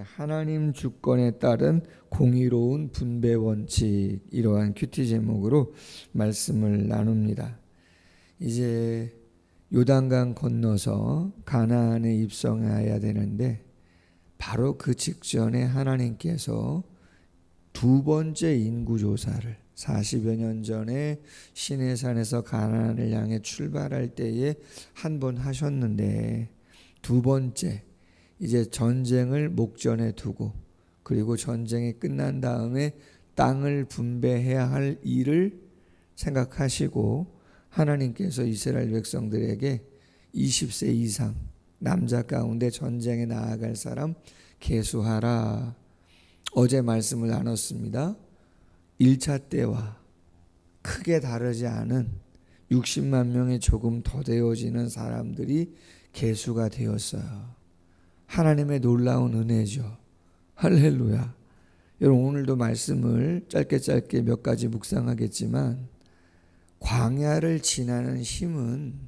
하나님 주권에 따른 공의로운 분배 원칙, 이러한 큐티 제목으로 말씀을 나눕니다. 이제 요단강 건너서 가나안에 입성해야 되는데 바로 그 직전에 하나님께서 두 번째 인구조사를 40여 년 전에 시내산에서 가나안을 향해 출발할 때에 한 번 하셨는데, 두 번째 이제 전쟁을 목전에 두고 그리고 전쟁이 끝난 다음에 땅을 분배해야 할 일을 생각하시고 하나님께서 이스라엘 백성들에게 20세 이상 남자 가운데 전쟁에 나아갈 사람 계수하라. 어제 말씀을 나눴습니다. 1차 때와 크게 다르지 않은 60만 명이 조금 더 되어지는 사람들이 계수가 되었어요. 하나님의 놀라운 은혜죠. 할렐루야. 여러분, 오늘도 말씀을 짧게 몇 가지 묵상하겠지만, 광야를 지나는 힘은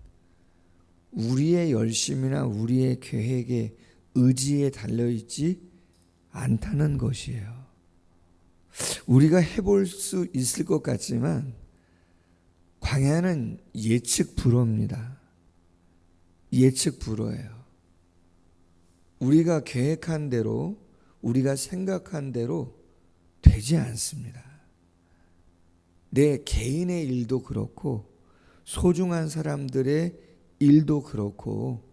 우리의 열심이나 우리의 계획에 의지에 달려있지 않다는 것이에요. 우리가 해볼 수 있을 것 같지만 광야는 예측 불허입니다. 예측 불허예요. 우리가 계획한 대로, 우리가 생각한 대로 되지 않습니다. 내 개인의 일도 그렇고 소중한 사람들의 일도 그렇고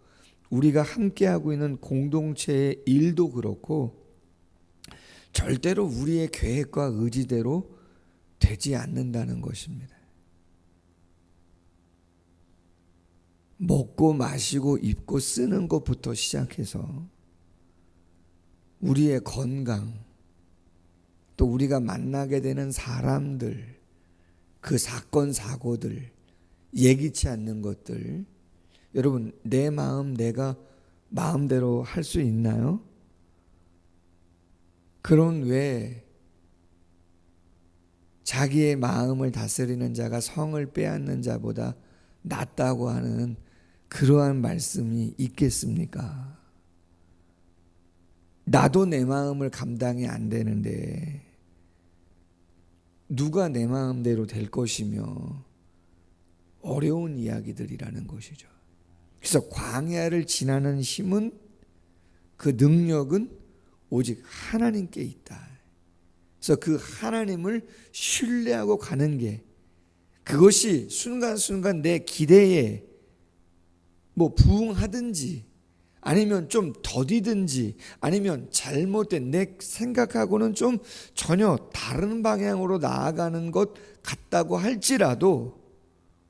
우리가 함께하고 있는 공동체의 일도 그렇고 절대로 우리의 계획과 의지대로 되지 않는다는 것입니다. 먹고 마시고 입고 쓰는 것부터 시작해서 우리의 건강, 또 우리가 만나게 되는 사람들, 그 사건 사고들, 예기치 않는 것들, 여러분, 내 마음 내가 마음대로 할 수 있나요? 그런 왜 자기의 마음을 다스리는 자가 성을 빼앗는 자보다 낫다고 하는 그러한 말씀이 있겠습니까? 나도 내 마음을 감당이 안 되는데 누가 내 마음대로 될 것이며, 어려운 이야기들이라는 것이죠. 그래서 광야를 지나는 힘은, 그 능력은 오직 하나님께 있다. 그래서 그 하나님을 신뢰하고 가는 게, 그것이 순간순간 내 기대에 부응하든지 아니면 좀 더디든지 아니면 잘못된 내 생각하고는 좀 전혀 다른 방향으로 나아가는 것 같다고 할지라도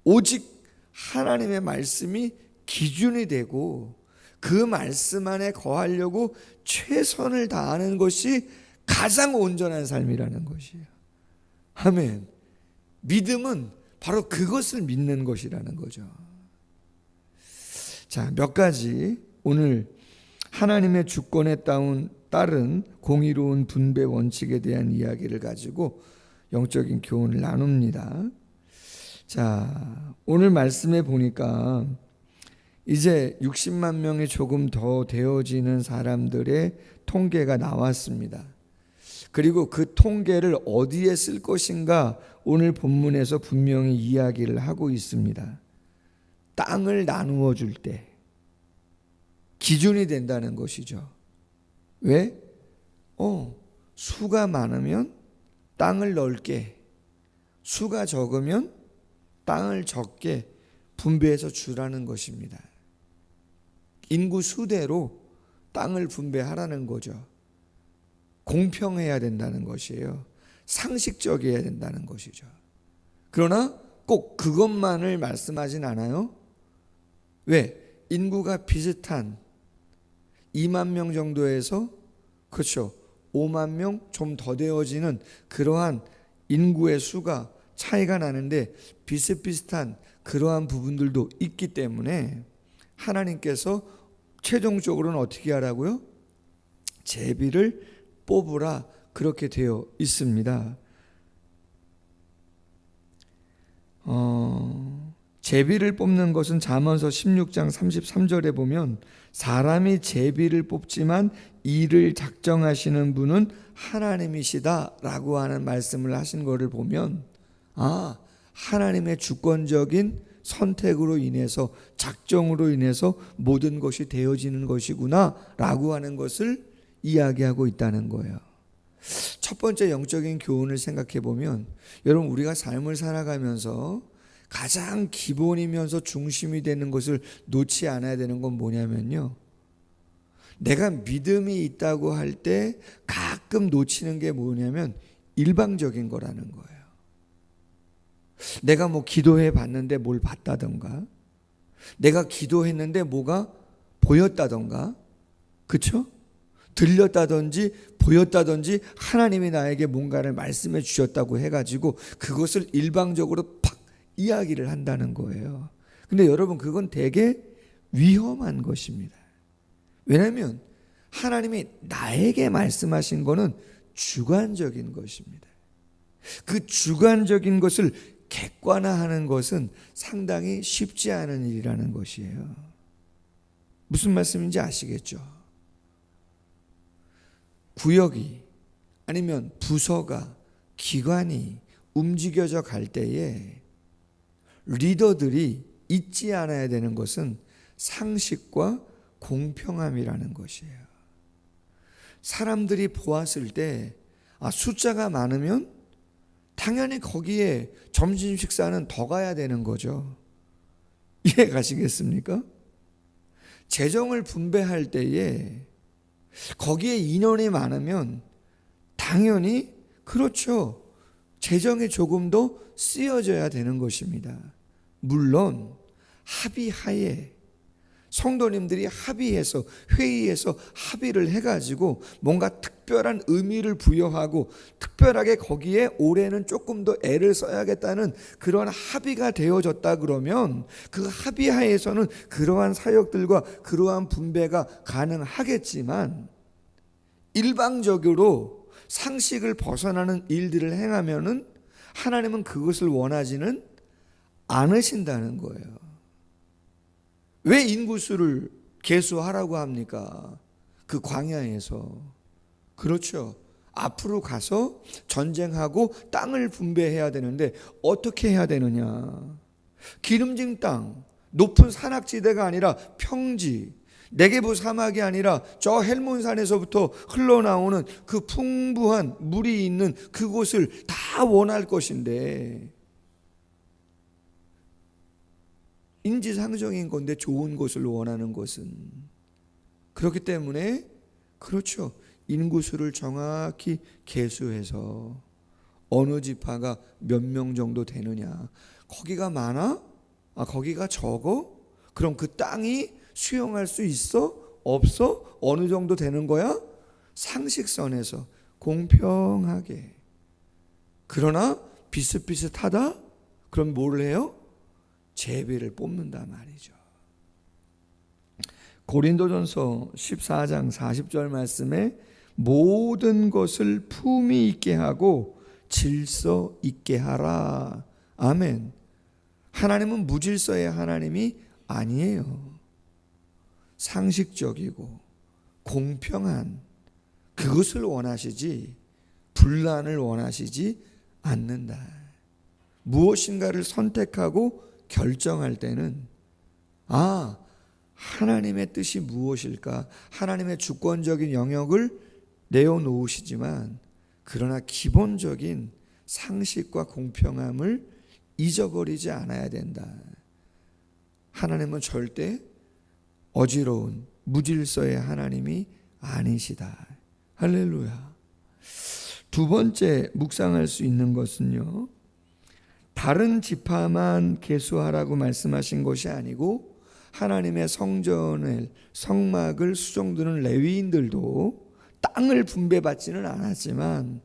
오직 하나님의 말씀이 기준이 되고 그 말씀 안에 거하려고 최선을 다하는 것이 가장 온전한 삶이라는 것이에요. 아멘. 믿음은 바로 그것을 믿는 것이라는 거죠. 자, 몇 가지 오늘 하나님의 주권에 따른 공의로운 분배 원칙에 대한 이야기를 가지고 영적인 교훈을 나눕니다. 자, 오늘 말씀에 보니까 이제 60만 명이 조금 더 되어지는 사람들의 통계가 나왔습니다. 그리고 그 통계를 어디에 쓸 것인가 오늘 본문에서 분명히 이야기를 하고 있습니다. 땅을 나누어 줄 때 기준이 된다는 것이죠. 왜? 수가 많으면 땅을 넓게, 수가 적으면 땅을 적게 분배해서 주라는 것입니다. 인구 수대로 땅을 분배하라는 거죠. 공평해야 된다는 것이에요. 상식적이어야 된다는 것이죠. 그러나 꼭 그것만을 말씀하진 않아요. 왜? 인구가 비슷한 2만 명 정도에서, 그렇죠, 5만 명 좀 더 되어지는 그러한 인구의 수가 차이가 나는데 비슷비슷한 그러한 부분들도 있기 때문에 하나님께서 최종적으로는 어떻게 하라고요? 제비를 뽑으라, 그렇게 되어 있습니다. 제비를 뽑는 것은 잠언서 16장 33절에 보면 사람이 제비를 뽑지만 이를 작정하시는 분은 하나님이시다라고 하는 말씀을 하신 것을 보면 하나님의 주권적인 선택으로 인해서 작정으로 인해서 모든 것이 되어지는 것이구나 라고 하는 것을 이야기하고 있다는 거예요. 첫 번째 영적인 교훈을 생각해 보면 여러분 우리가 삶을 살아가면서 가장 기본이면서 중심이 되는 것을 놓지 않아야 되는 건 뭐냐면요, 내가 믿음이 있다고 할 때 가끔 놓치는 게 뭐냐면 일방적인 거라는 거예요. 내가 뭐 기도해 봤는데 뭘 봤다던가, 내가 기도했는데 뭐가 보였다던가, 그렇죠? 들렸다든지 보였다든지 하나님이 나에게 뭔가를 말씀해 주셨다고 해가지고 그것을 일방적으로 팍 이야기를 한다는 거예요. 근데 여러분 그건 되게 위험한 것입니다. 왜냐하면 하나님이 나에게 말씀하신 거는 주관적인 것입니다. 그 주관적인 것을 객관화하는 것은 상당히 쉽지 않은 일이라는 것이에요. 무슨 말씀인지 아시겠죠? 구역이 아니면 부서가, 기관이 움직여져 갈 때에 리더들이 잊지 않아야 되는 것은 상식과 공평함이라는 것이에요. 사람들이 보았을 때 숫자가 많으면 당연히 거기에 점심 식사는 더 가야 되는 거죠. 이해 가시겠습니까? 재정을 분배할 때에 거기에 인원이 많으면 당연히 그렇죠, 재정이 조금 더 쓰여져야 되는 것입니다. 물론 합의하에 성도님들이 합의해서 회의에서 합의를 해가지고 뭔가 특별한 의미를 부여하고 특별하게 거기에 올해는 조금 더 애를 써야겠다는 그런 합의가 되어졌다 그러면 그 합의하에서는 그러한 사역들과 그러한 분배가 가능하겠지만 일방적으로 상식을 벗어나는 일들을 행하면은 하나님은 그것을 원하지는 않으신다는 거예요. 왜 인구수를 계수하라고 합니까? 그 광야에서. 그렇죠. 앞으로 가서 전쟁하고 땅을 분배해야 되는데 어떻게 해야 되느냐? 기름진 땅, 높은 산악지대가 아니라 평지, 네게부 사막이 아니라 저 헬몬산에서부터 흘러나오는 그 풍부한 물이 있는 그곳을 다 원할 것인데 인지상정인 건데 좋은 곳을 원하는 것은, 그렇기 때문에 그렇죠, 인구수를 정확히 계수해서 어느 지파가 몇 명 정도 되느냐, 거기가 많아? 거기가 적어? 그럼 그 땅이 수용할 수 있어? 없어? 어느 정도 되는 거야? 상식선에서 공평하게. 그러나 비슷비슷하다? 그럼 뭘 해요? 제비를 뽑는다 말이죠. 고린도전서 14장 40절 말씀에 모든 것을 품위 있게 하고 질서 있게 하라. 아멘. 하나님은 무질서의 하나님이 아니에요. 상식적이고 공평한 그것을 원하시지 분란을 원하시지 않는다. 무엇인가를 선택하고 결정할 때는 하나님의 뜻이 무엇일까? 하나님의 주권적인 영역을 내어놓으시지만 그러나 기본적인 상식과 공평함을 잊어버리지 않아야 된다. 하나님은 절대 어지러운 무질서의 하나님이 아니시다. 할렐루야. 두 번째 묵상할 수 있는 것은요, 다른 지파만 계수하라고 말씀하신 것이 아니고 하나님의 성전을 성막을 수종드는 레위인들도 땅을 분배받지는 않았지만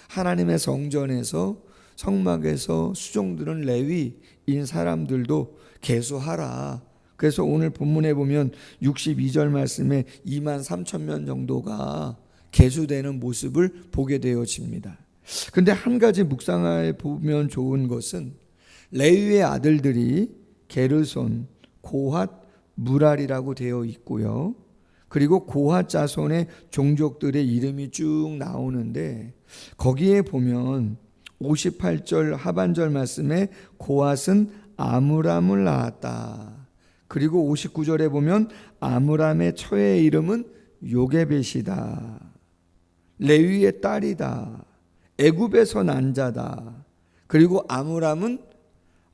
하나님의 성전에서 성막에서 수종드는 레위인 사람들도 계수하라. 그래서 오늘 본문에 보면 62절 말씀에 2만 3천 명 정도가 계수되는 모습을 보게 되어집니다. 근데 한 가지 묵상해 보면 좋은 것은 레위의 아들들이 게르손, 고핫, 무랄이라고 되어 있고요. 그리고 고핫 자손의 종족들의 이름이 쭉 나오는데 거기에 보면 58절 하반절 말씀에 고핫은 아므람을 낳았다. 그리고 59절에 보면 아므람의 처의 이름은 요게벳이다. 레위의 딸이다. 애굽에서 난 자다. 그리고 아므람은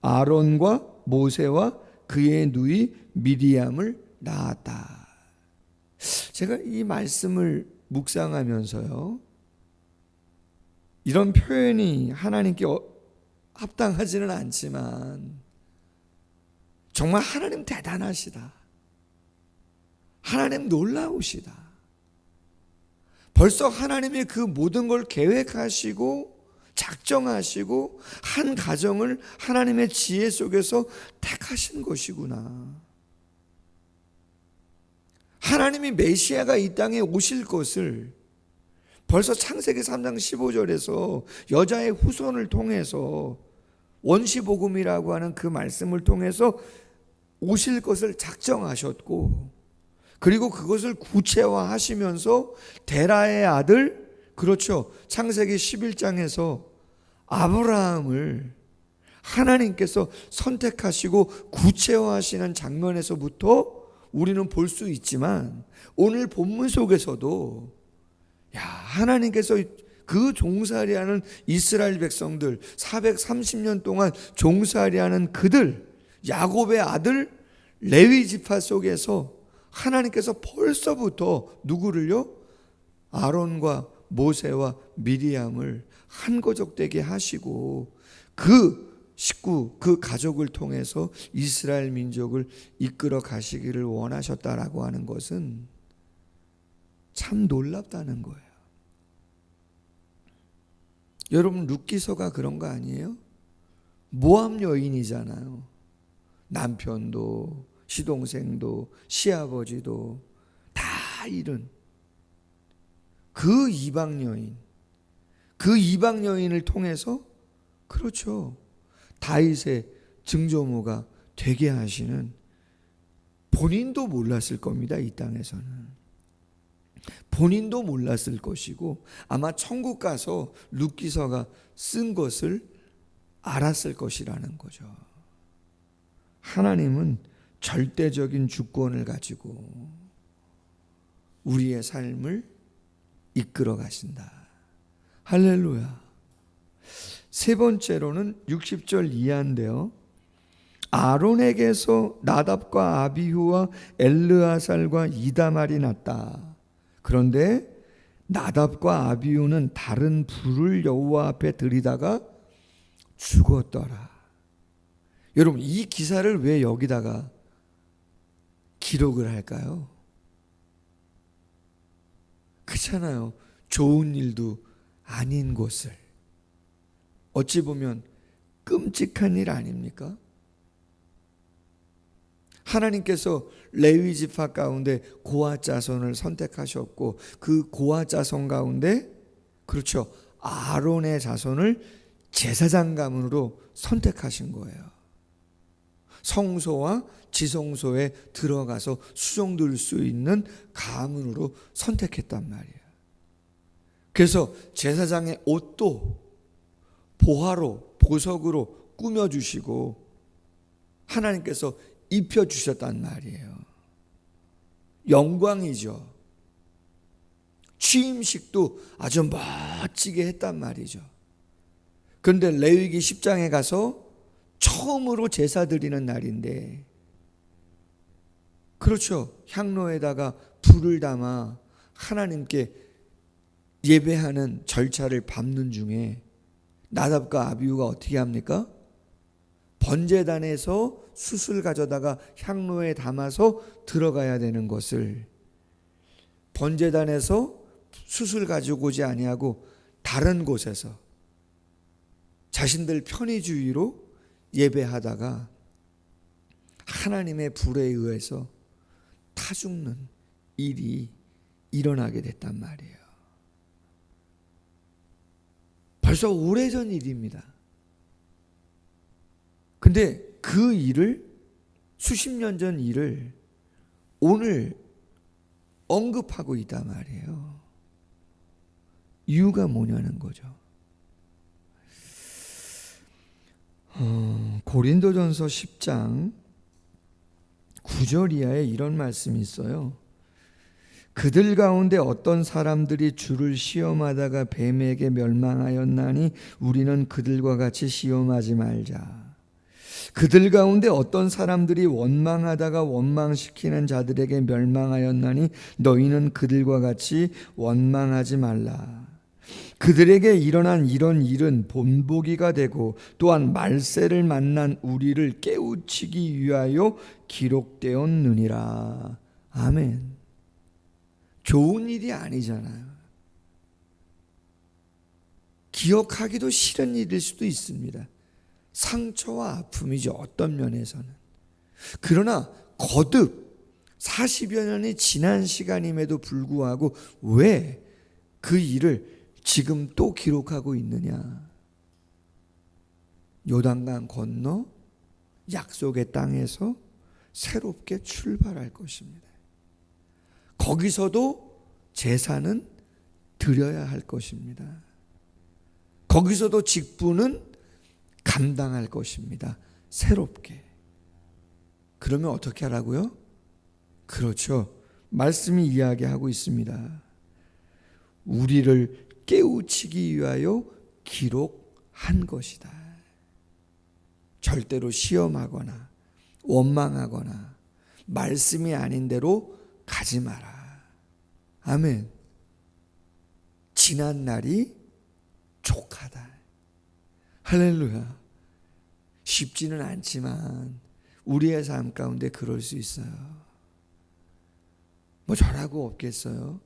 아론과 모세와 그의 누이 미리암을 낳았다. 제가 이 말씀을 묵상하면서요, 이런 표현이 하나님께 합당하지는 않지만 정말 하나님 대단하시다. 하나님 놀라우시다. 벌써 하나님이 그 모든 걸 계획하시고 작정하시고 한 가정을 하나님의 지혜 속에서 택하신 것이구나. 하나님이 메시아가 이 땅에 오실 것을 벌써 창세기 3장 15절에서 여자의 후손을 통해서 원시복음이라고 하는 그 말씀을 통해서 오실 것을 작정하셨고, 그리고 그것을 구체화하시면서 데라의 아들, 그렇죠, 창세기 11장에서 아브라함을 하나님께서 선택하시고 구체화하시는 장면에서부터 우리는 볼 수 있지만, 오늘 본문 속에서도 하나님께서 그 종살이하는 이스라엘 백성들, 430년 동안 종살이하는 그들, 야곱의 아들 레위 지파 속에서 하나님께서 벌써부터 누구를요? 아론과 모세와 미리암을 한 가족 되게 하시고 그 식구, 그 가족을 통해서 이스라엘 민족을 이끌어 가시기를 원하셨다라고 하는 것은 참 놀랍다는 거예요. 여러분, 룻기서가 그런 거 아니에요? 모함 여인이잖아요. 남편도 시동생도 시아버지도 다 잃은 그 이방 여인, 그 이방 여인을 통해서, 그렇죠, 다윗의 증조모가 되게 하시는, 본인도 몰랐을 겁니다. 이 땅에서는 본인도 몰랐을 것이고 아마 천국 가서 룻기서가 쓴 것을 알았을 것이라는 거죠. 하나님은 절대적인 주권을 가지고 우리의 삶을 이끌어 가신다. 할렐루야. 세 번째로는 60절 이하인데요, 아론에게서 나답과 아비후와 엘르아살과 이다말이 났다. 그런데 나답과 아비후는 다른 불을 여호와 앞에 들이다가 죽었더라. 여러분, 이 기사를 왜 여기다가 기록을 할까요? 그렇잖아요. 좋은 일도 아닌 곳을, 어찌 보면 끔찍한 일 아닙니까? 하나님께서 레위 지파 가운데 고핫 자손을 선택하셨고 그 고핫 자손 가운데, 그렇죠, 아론의 자손을 제사장 가문으로 선택하신 거예요. 성소와 지성소에 들어가서 수종들 수 있는 가문으로 선택했단 말이에요. 그래서 제사장의 옷도 보화로, 보석으로 꾸며주시고 하나님께서 입혀주셨단 말이에요. 영광이죠. 취임식도 아주 멋지게 했단 말이죠. 그런데 레위기 10장에 가서 처음으로 제사 드리는 날인데, 그렇죠, 향로에다가 불을 담아 하나님께 예배하는 절차를 밟는 중에 나답과 아비후가 어떻게 합니까? 번제단에서 숯을 가져다가 향로에 담아서 들어가야 되는 것을 번제단에서 숯을 가지고 오지 아니하고 다른 곳에서 자신들 편의주의로 예배하다가 하나님의 불에 의해서 타 죽는 일이 일어나게 됐단 말이에요. 벌써 오래전 일입니다. 근데 그 일을 수십 년 전 일을 오늘 언급하고 있단 말이에요. 이유가 뭐냐는 거죠. 고린도전서 10장 9절 이하에 이런 말씀이 있어요. 그들 가운데 어떤 사람들이 주를 시험하다가 뱀에게 멸망하였나니 우리는 그들과 같이 시험하지 말자. 그들 가운데 어떤 사람들이 원망하다가 원망시키는 자들에게 멸망하였나니 너희는 그들과 같이 원망하지 말라. 그들에게 일어난 이런 일은 본보기가 되고 또한 말세를 만난 우리를 깨우치기 위하여 기록되었느니라. 아멘. 좋은 일이 아니잖아요. 기억하기도 싫은 일일 수도 있습니다. 상처와 아픔이죠, 어떤 면에서는. 그러나 거듭 40여 년이 지난 시간임에도 불구하고 왜 그 일을 지금 또 기록하고 있느냐? 요단강 건너 약속의 땅에서 새롭게 출발할 것입니다. 거기서도 제사는 드려야 할 것입니다. 거기서도 직분은 감당할 것입니다. 새롭게. 그러면 어떻게 하라고요? 그렇죠. 말씀이 이야기하고 있습니다. 우리를 깨우치기 위하여 기록한 것이다. 절대로 시험하거나 원망하거나 말씀이 아닌 대로 가지 마라. 아멘. 지난 날이 족하다. 할렐루야. 쉽지는 않지만 우리의 삶 가운데 그럴 수 있어요. 뭐 저라고 없겠어요?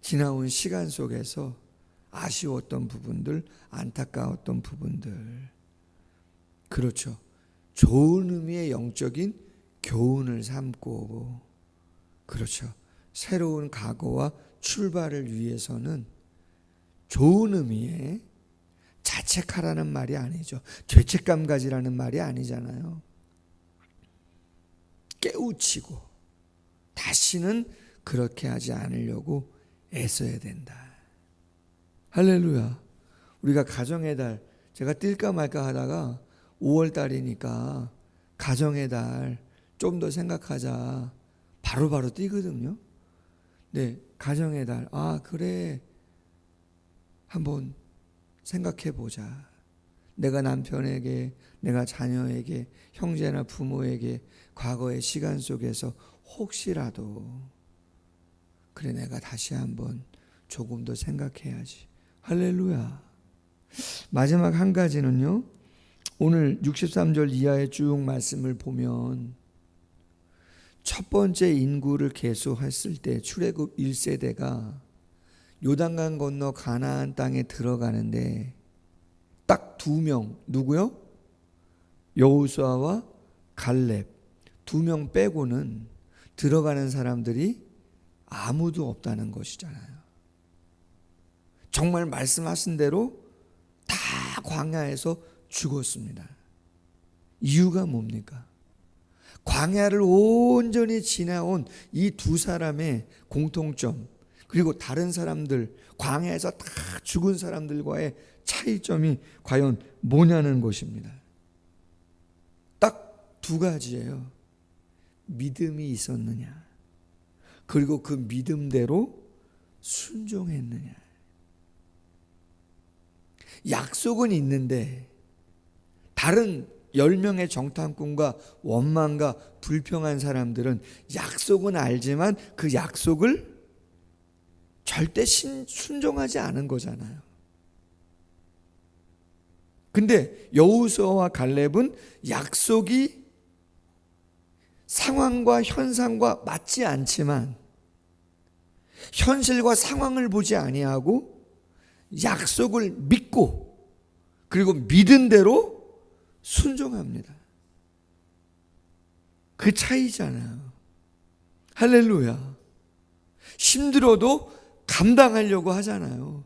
지나온 시간 속에서 아쉬웠던 부분들, 안타까웠던 부분들. 그렇죠. 좋은 의미의 영적인 교훈을 삼고, 그렇죠. 새로운 각오와 출발을 위해서는 좋은 의미의 자책하라는 말이 아니죠. 죄책감 가지라는 말이 아니잖아요. 깨우치고 다시는 그렇게 하지 않으려고 애써야 된다. 할렐루야. 우리가 가정의 달, 제가 뛸까 말까 하다가 5월 달이니까 가정의 달 좀 더 생각하자. 바로바로 뛰거든요. 네, 가정의 달. 아, 그래. 한번 생각해 보자. 내가 남편에게, 내가 자녀에게, 형제나 부모에게 과거의 시간 속에서 혹시라도 그래 내가 다시 한번 조금 더 생각해야지. 할렐루야. 마지막 한 가지는요. 오늘 63절 이하의 쭉 말씀을 보면 첫 번째 인구를 계수했을 때 출애굽 1세대가 요단강 건너 가나안 땅에 들어가는데 딱 2명, 누구요? 여호수아와 갈렙 2명 빼고는 들어가는 사람들이 아무도 없다는 것이잖아요. 정말 말씀하신 대로 다 광야에서 죽었습니다. 이유가 뭡니까? 광야를 온전히 지나온 이 두 사람의 공통점, 그리고 다른 사람들, 광야에서 다 죽은 사람들과의 차이점이 과연 뭐냐는 것입니다. 딱 두 가지예요. 믿음이 있었느냐, 그리고 그 믿음대로 순종했느냐. 약속은 있는데 다른 10명의 정탐꾼과 원망과 불평한 사람들은 약속은 알지만 그 약속을 절대 순종하지 않은 거잖아요. 근데 여호수아와 갈렙은 약속이 상황과 현상과 맞지 않지만 현실과 상황을 보지 아니하고 약속을 믿고 그리고 믿은 대로 순종합니다. 그 차이잖아요. 할렐루야. 힘들어도 감당하려고 하잖아요.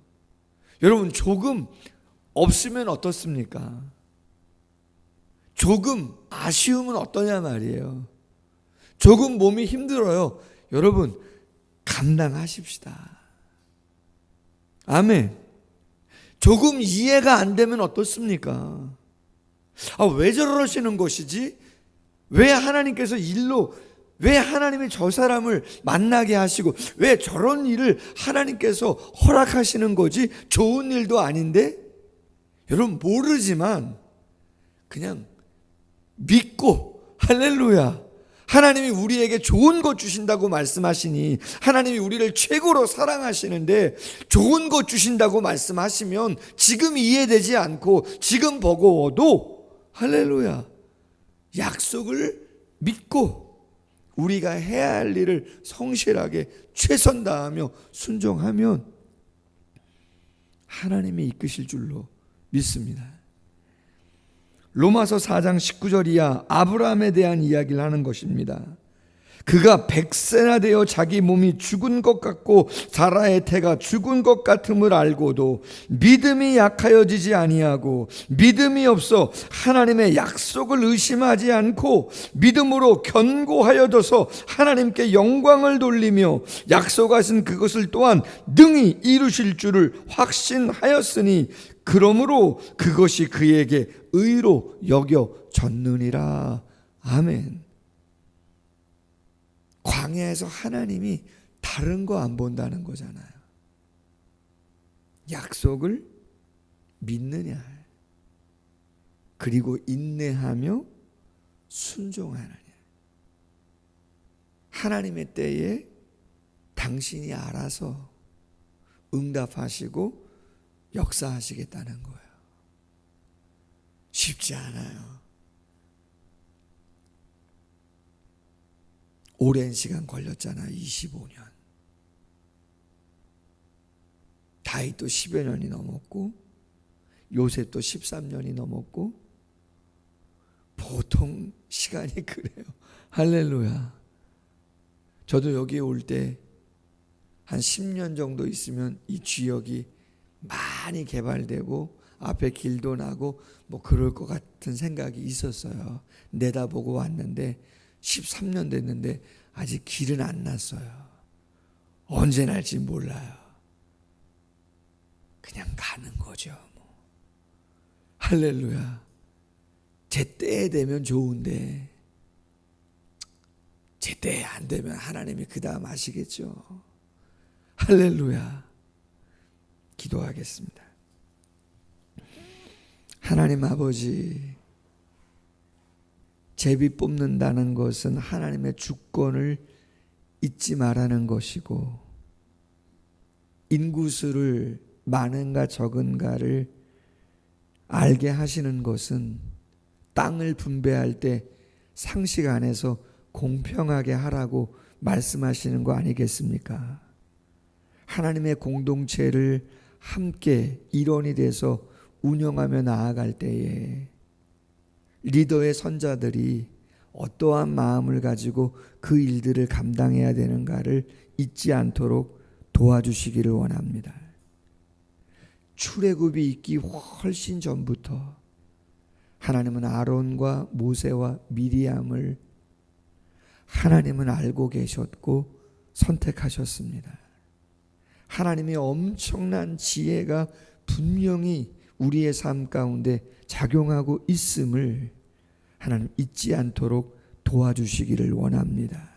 여러분, 조금 없으면 어떻습니까? 조금 아쉬움은 어떠냐 말이에요. 조금 몸이 힘들어요. 여러분, 감당하십시다. 아멘. 조금 이해가 안 되면 어떻습니까? 왜 저러시는 것이지? 왜 하나님께서 왜 하나님이 저 사람을 만나게 하시고 왜 저런 일을 하나님께서 허락하시는 거지? 좋은 일도 아닌데? 여러분, 모르지만 그냥 믿고, 할렐루야, 하나님이 우리에게 좋은 것 주신다고 말씀하시니, 하나님이 우리를 최고로 사랑하시는데 좋은 것 주신다고 말씀하시면 지금 이해되지 않고 지금 버거워도, 할렐루야, 약속을 믿고 우리가 해야 할 일을 성실하게 최선 다하며 순종하면 하나님이 이끄실 줄로 믿습니다. 로마서 4장 19절 이하 아브라함에 대한 이야기를 하는 것입니다. 그가 100세나 되어 자기 몸이 죽은 것 같고 사라의 태가 죽은 것 같음을 알고도 믿음이 약하여지지 아니하고 믿음이 없어 하나님의 약속을 의심하지 않고 믿음으로 견고하여져서 하나님께 영광을 돌리며 약속하신 그것을 또한 능히 이루실 줄을 확신하였으니 그러므로 그것이 그에게 의로 여겨졌느니라. 아멘. 광야에서 하나님이 다른 거 안 본다는 거잖아요. 약속을 믿느냐, 그리고 인내하며 순종하느냐. 하나님의 때에 당신이 알아서 응답하시고 역사하시겠다는 거예요. 쉽지 않아요. 오랜 시간 걸렸잖아요. 25년. 다윗도 10여 년이 넘었고 요셉도 13년이 넘었고 보통 시간이 그래요. 할렐루야. 저도 여기 올 때 한 10년 정도 있으면 이 지역이 많이 개발되고 앞에 길도 나고 뭐 그럴 것 같은 생각이 있었어요. 내다보고 왔는데 13년 됐는데 아직 길은 안 났어요. 언제 날지 몰라요. 그냥 가는 거죠. 할렐루야. 제 때에 되면 좋은데 제 때에 안 되면 하나님이 그 다음 아시겠죠. 할렐루야. 기도하겠습니다. 하나님 아버지, 제비 뽑는다는 것은 하나님의 주권을 잊지 말라는 것이고 인구수를 많은가 적은가를 알게 하시는 것은 땅을 분배할 때 상식 안에서 공평하게 하라고 말씀하시는 거 아니겠습니까? 하나님의 공동체를 함께 일원이 돼서 운영하며 나아갈 때에 리더의 선자들이 어떠한 마음을 가지고 그 일들을 감당해야 되는가를 잊지 않도록 도와주시기를 원합니다. 출애굽이 있기 훨씬 전부터 하나님은 아론과 모세와 미리암을 하나님은 알고 계셨고 선택하셨습니다. 하나님의 엄청난 지혜가 분명히 우리의 삶 가운데 작용하고 있음을 하나님 잊지 않도록 도와주시기를 원합니다.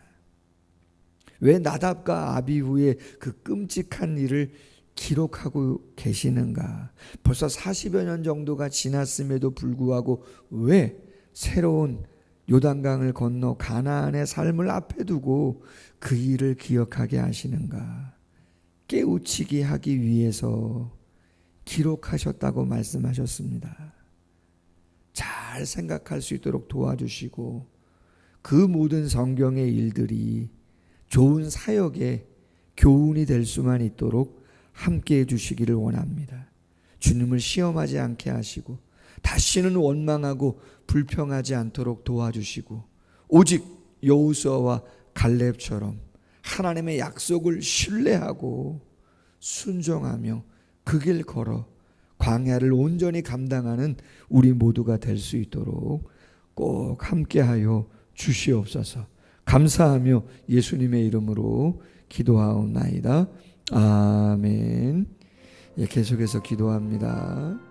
왜 나답과 아비후의 그 끔찍한 일을 기록하고 계시는가? 벌써 40여 년 정도가 지났음에도 불구하고 왜 새로운 요단강을 건너 가나안의 삶을 앞에 두고 그 일을 기억하게 하시는가? 깨우치게 하기 위해서 기록하셨다고 말씀하셨습니다. 잘 생각할 수 있도록 도와주시고 그 모든 성경의 일들이 좋은 사역의 교훈이 될 수만 있도록 함께해 주시기를 원합니다. 주님을 시험하지 않게 하시고 다시는 원망하고 불평하지 않도록 도와주시고 오직 여호수아와 갈렙처럼 하나님의 약속을 신뢰하고 순종하며 그 길 걸어 광야를 온전히 감당하는 우리 모두가 될 수 있도록 꼭 함께하여 주시옵소서. 감사하며 예수님의 이름으로 기도하옵나이다. 아멘. 예, 계속해서 기도합니다.